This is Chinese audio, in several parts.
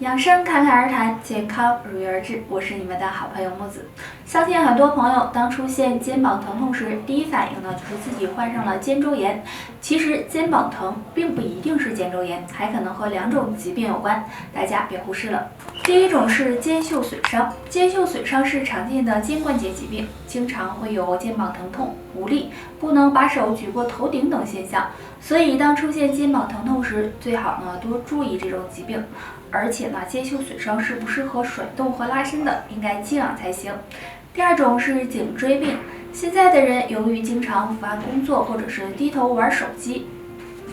养生侃侃而谈，健康如约而至。我是你们的好朋友木子。相信很多朋友当出现肩膀疼痛时，第一反应呢就是自己患上了肩周炎。其实肩膀疼并不一定是肩周炎，还可能和2种疾病有关，大家别忽视了。第一种是肩袖损伤，肩袖损伤是常见的肩关节疾病，经常会有肩膀疼痛、无力、不能把手举过头顶等现象。所以当出现肩膀疼痛时，最好呢多注意这种疾病。而且呢，肩袖损伤是不适合甩动和拉伸的，应该静养才行。第二种是颈椎病，现在的人由于经常伏案工作或者是低头玩手机，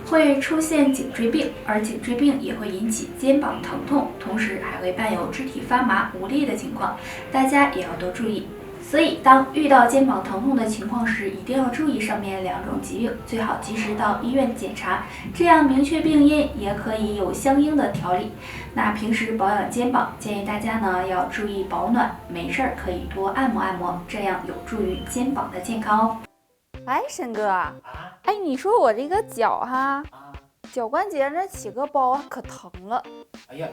会出现颈椎病，而颈椎病也会引起肩膀疼痛，同时还会伴有肢体发麻、无力的情况，大家也要多注意。所以，当遇到肩膀疼痛的情况时，一定要注意上面2种疾病，最好及时到医院检查，这样明确病因，也可以有相应的调理。那平时保养肩膀，建议大家呢要注意保暖，没事儿可以多按摩按摩，这样有助于肩膀的健康哦。哎，申哥，哎，你说我这个脚哈，脚关节那起个包可疼了。哎呀，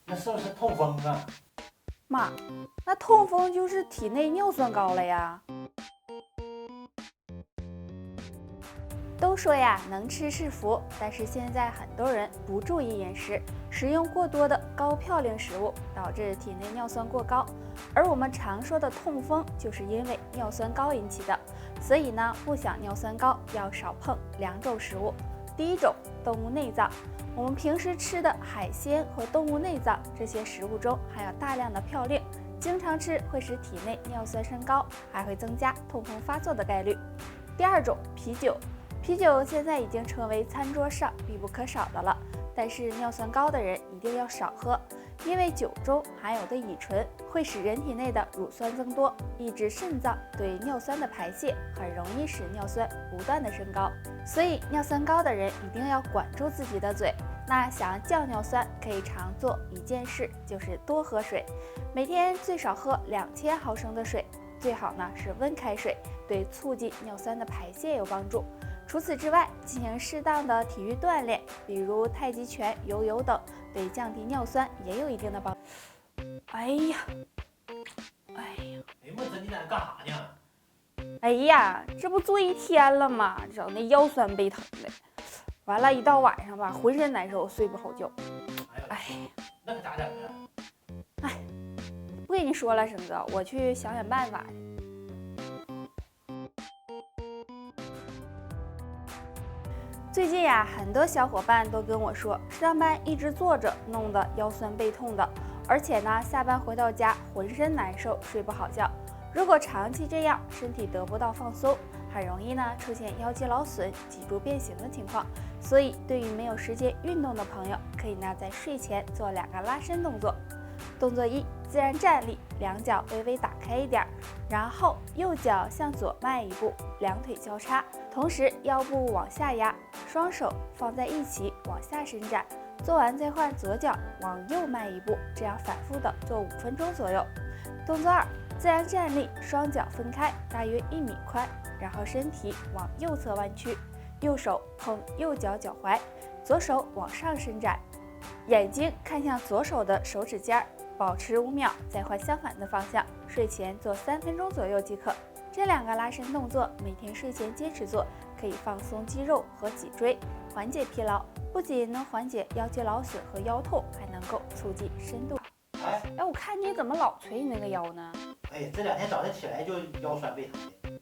那是不是痛风啊？妈，那痛风就是体内尿酸高了呀。都说呀，能吃是福，但是现在很多人不注意饮食，食用过多的高嘌呤食物，导致体内尿酸过高。而我们常说的痛风，就是因为尿酸高引起的。所以呢，不想尿酸高，要少碰2种食物。第一种，动物内脏。我们平时吃的海鲜和动物内脏这些食物中含有大量的嘌呤，经常吃会使体内尿酸升高，还会增加痛风发作的概率。第二种，啤酒。啤酒现在已经成为餐桌上必不可少的了，但是尿酸高的人一定要少喝，因为酒中含有的乙醇会使人体内的乳酸增多，抑制肾脏对尿酸的排泄，很容易使尿酸不断的升高。所以尿酸高的人一定要管住自己的嘴。那想要降尿酸，可以常做一件事，就是多喝水，每天最少喝2000毫升的水，最好呢是温开水，对促进尿酸的排泄有帮助。除此之外，进行适当的体育锻炼，比如太极拳、游泳等，对降低尿酸也有一定的帮助。哎呀，木子，你在那干啥呢？哎呀，这不坐1天了吗？整那腰酸背疼的，完了，一到晚上吧，浑身难受，睡不好觉。哎，那可咋整啊？哎，不跟你说了，生哥，我去想想办法去。最近呀，很多小伙伴都跟我说，上班一直坐着，弄得腰酸背痛的，而且呢，下班回到家浑身难受，睡不好觉。如果长期这样，身体得不到放松，很容易呢出现腰肌劳损、脊柱变形的情况。所以，对于没有时间运动的朋友，可以呢在睡前做2个拉伸动作。动作1，自然站立，2脚微微打开一点，然后右脚向左迈一步，2腿交叉，同时腰部往下压，双手放在一起往下伸展。做完再换左脚往右迈一步，这样反复的做5分钟左右。动作2，自然站立，双脚分开，大约1米宽，然后身体往右侧弯曲，右手碰右脚脚踝，左手往上伸展，眼睛看向左手的手指尖，保持5秒，再换相反的方向。睡前做3分钟左右即可。这2个拉伸动作每天睡前坚持做，可以放松肌肉和脊椎，缓解疲劳，不仅能缓解腰肌劳损和腰痛，还能够促进深度。哎，我看你怎么老捶你那个腰呢？哎呀，这2天早上起来就腰酸背疼的。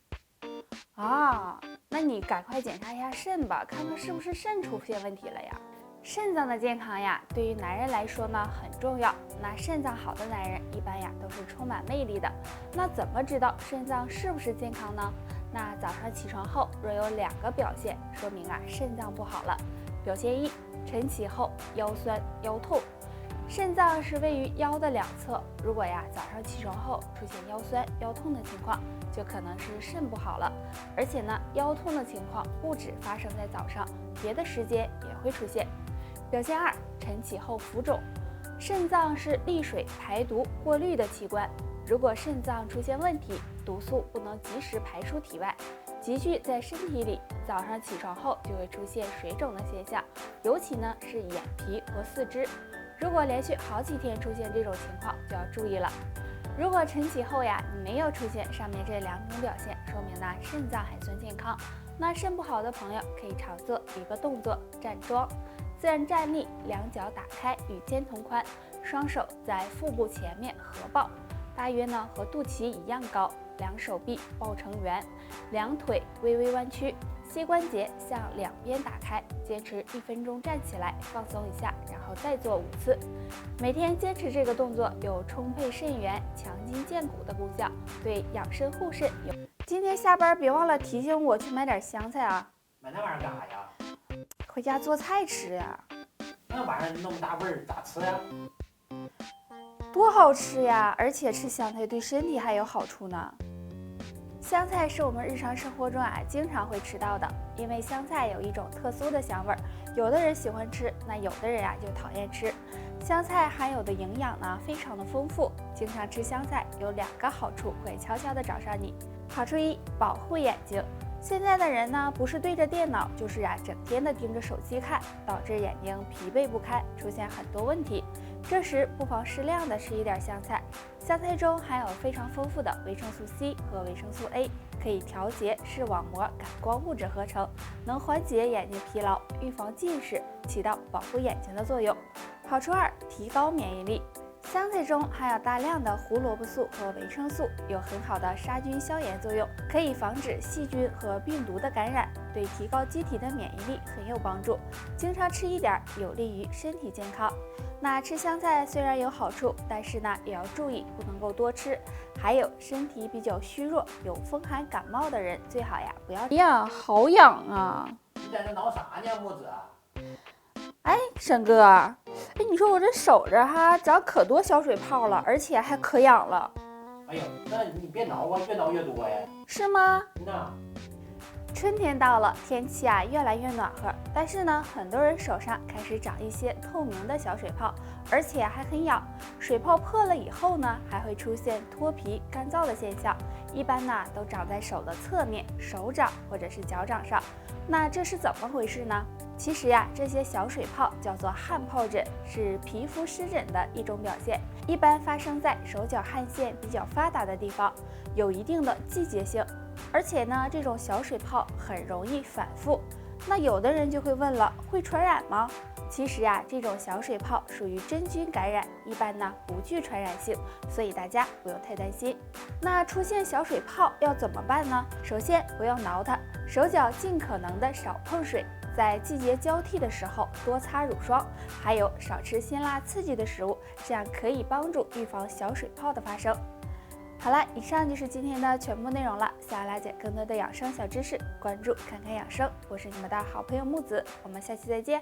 啊，那你赶快检查一下肾吧，看看是不是肾出现问题了呀？肾脏的健康呀，对于男人来说呢很重要。那肾脏好的男人一般呀都是充满魅力的。那怎么知道肾脏是不是健康呢？那早上起床后若有2个表现，说明啊肾脏不好了。表现1，晨起后腰酸腰痛。肾脏是位于腰的2侧，如果呀早上起床后出现腰酸腰痛的情况，就可能是肾不好了。而且呢，腰痛的情况不止发生在早上，别的时间也会出现。表现2，晨起后浮肿。肾脏是利水排毒过滤的器官，如果肾脏出现问题，毒素不能及时排出体外，积聚在身体里，早上起床后就会出现水肿的现象，尤其呢是眼皮和四肢。如果连续好几天出现这种情况，就要注意了。如果晨起后呀，你没有出现上面这2种表现，说明呢肾脏还算健康。那肾不好的朋友可以常做一个动作，站桩，自然站立，两脚打开与肩同宽，双手在腹部前面合抱，大约呢和肚脐一样高，两手臂抱成圆，两腿微微弯曲，膝关节向两边打开，坚持1分钟站起来，放松一下，然后再做5次。每天坚持这个动作有充沛肾源、强筋健骨的功效，对养肾护肾有。今天下班别忘了提醒我去买点香菜啊！买那玩意儿干啥呀？回家做菜吃呀。那玩意儿那么大味儿咋吃呀？多好吃呀！而且吃香菜对身体还有好处呢。香菜是我们日常生活中经常会吃到的，因为香菜有一种特殊的香味儿，有的人喜欢吃，那有的人就讨厌吃。香菜含有的营养呢非常的丰富，经常吃香菜有2个好处会悄悄的找上你。好处1，保护眼睛。现在的人呢，不是对着电脑，就是整天的盯着手机看，导致眼睛疲惫不堪，出现很多问题。这时不妨适量的吃一点香菜，香菜中含有非常丰富的维生素 C 和维生素 A， 可以调节视网膜感光物质合成，能缓解眼睛疲劳，预防近视，起到保护眼睛的作用。好处2，提高免疫力。香菜中含有大量的胡萝卜素和维生素，有很好的杀菌消炎作用，可以防止细菌和病毒的感染，对提高机体的免疫力很有帮助。经常吃一点，有利于身体健康。那吃香菜虽然有好处，但是呢也要注意不能够多吃。还有身体比较虚弱、有风寒感冒的人，最好不要。哎呀，好痒啊！你在这挠啥呢，木子？哎，沈哥，你说我这手这长可多小水泡了，而且还可痒了。哎呦，那你别挠啊，越挠越多呀。是吗？那春天到了，天气越来越暖和，但是呢，很多人手上开始长一些透明的小水泡，而且还很痒。水泡破了以后呢，还会出现脱皮、干燥的现象，一般呢都长在手的侧面、手掌或者是脚掌上。那这是怎么回事呢？其实这些小水泡叫做汗疱疹，是皮肤湿疹的一种表现，一般发生在手脚汗腺比较发达的地方，有一定的季节性，而且呢，这种小水泡很容易反复。那有的人就会问了，会传染吗？其实这种小水泡属于真菌感染，一般呢不具传染性，所以大家不用太担心。那出现小水泡要怎么办呢？首先不要挠它，手脚尽可能的少碰水，在季节交替的时候多擦乳霜，还有少吃辛辣刺激的食物，这样可以帮助预防小水泡的发生。好了，以上就是今天的全部内容了。想要了解更多的养生小知识，关注看看养生，我是你们的好朋友木子，我们下期再见。